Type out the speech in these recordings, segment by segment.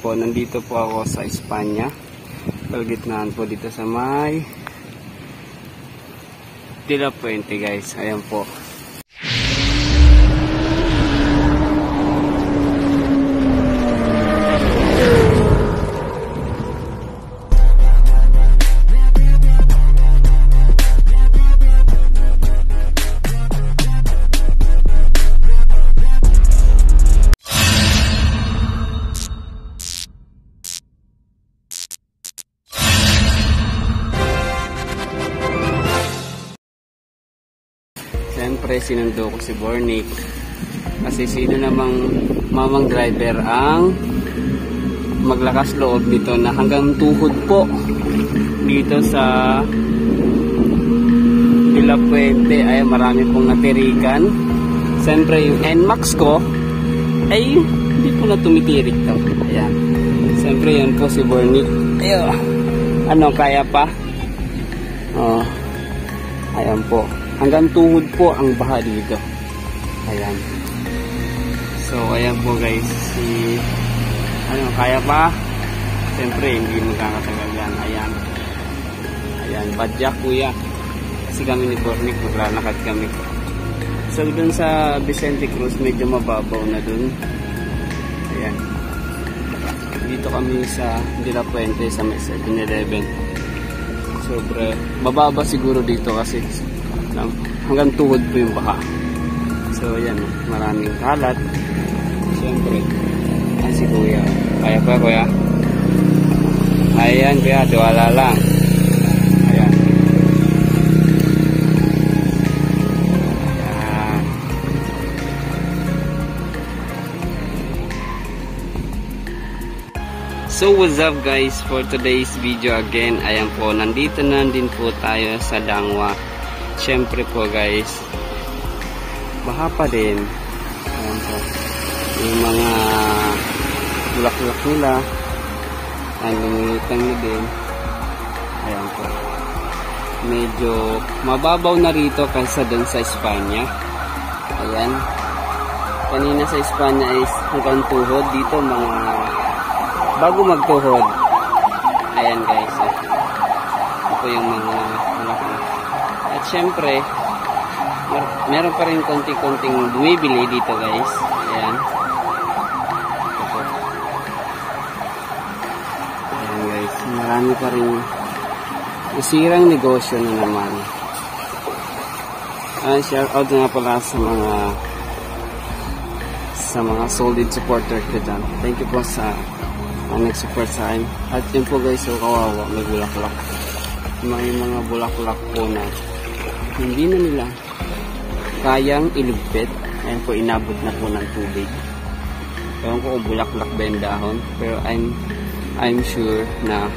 po, nandito po ako sa Espanya. Kalgitnaan po dito sa may De La Fuente guys. Ayan po. Siyempre, sinundo ko si Bornick. Kasi sino namang mamang driver ang maglakas loob nito na hanggang tuhod po dito sa De La Fuente. Ay, marami pong natirikan. Siyempre, yung NMAX ko ay hindi po na tumitirik to. Ayan. Siyempre, yan po si Bornick. Ayun. Ano, kaya pa? Oh. Ayan po. Hanggang tuhod po ang baha dito. Ayan. So, ayan po guys. Ano, kaya pa? Siyempre, hindi magkakatagal yan. Ayan. Ayan. Badyak kuya. Kasi kami ni Bornick, maglalakad kami. So, dun sa Vicente Cruz, medyo mababaw na dun. Ayan. Dito kami sa De La Fuente, sa 7-Eleven. Sobre, mababa siguro dito kasi hanggang tuhod po yung baha. So ayan, maraming kalat. Siyempre, si kuya, kaya pa kuya? Ayan kuya, tiwala lang. Ayan. Ayan. So what's up guys, for today's video again, ayan po, nandito na din po tayo sa Dangwa. Siyempre po guys, baha pa din. Ayan po, yung mga bulak-bulak nila ay lumilitang na din. Ayan po, medyo mababaw na rito kaysa dun sa Espanya. Ayan, kanina sa Espanya is hanggang tuhod, dito mga bago magtuhod. Ayan guys, ito yung mga bulak-bulak. At syempre, meron pa rin konti-konting bumibili dito guys. Ayan. Ito. Ayan guys, marami pa rin usirang negosyo na naman. Shout out nga pala sa mga solid supporter ko dyan. Thank you po sa nag-support sa akin. At yun po guys, so kawawa, may bulak-bulak. May mga bulak-bulak po na hindi na nila kayang ilugpit. Ayan po, inabot na po ng tubig. Ewan ko kung bulaklak ba yung dahon, pero I'm sure na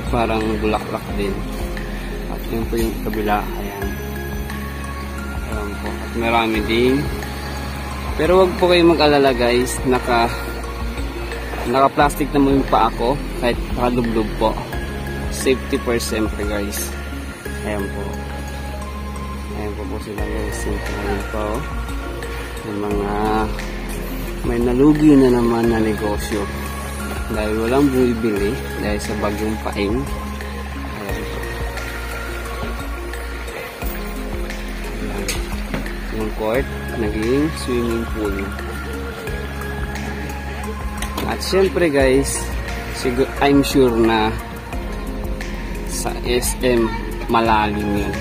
parang bulaklak din. At yun po yung kabila. Ayan. Ayan po. At marami din. Pero wag po kayo mag-alala guys, naka-plastic na mo yung paa ko, kahit nakalublog po. Safety first siyempre guys. Ayan po. Ayan po sila guys. Ayan po. Yung mga may nalugi na naman na negosyo. Dahil walang bumibili. Dahil sa bagyong paing. Ayan po. Ayan. Yung court, naging swimming pool. At syempre guys, I'm sure na sa SM malalim yun.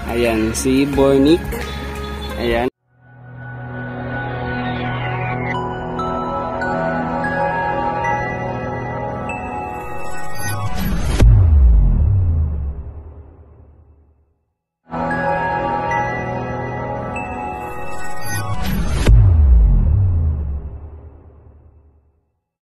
Ayan, si Bornick. Ayan.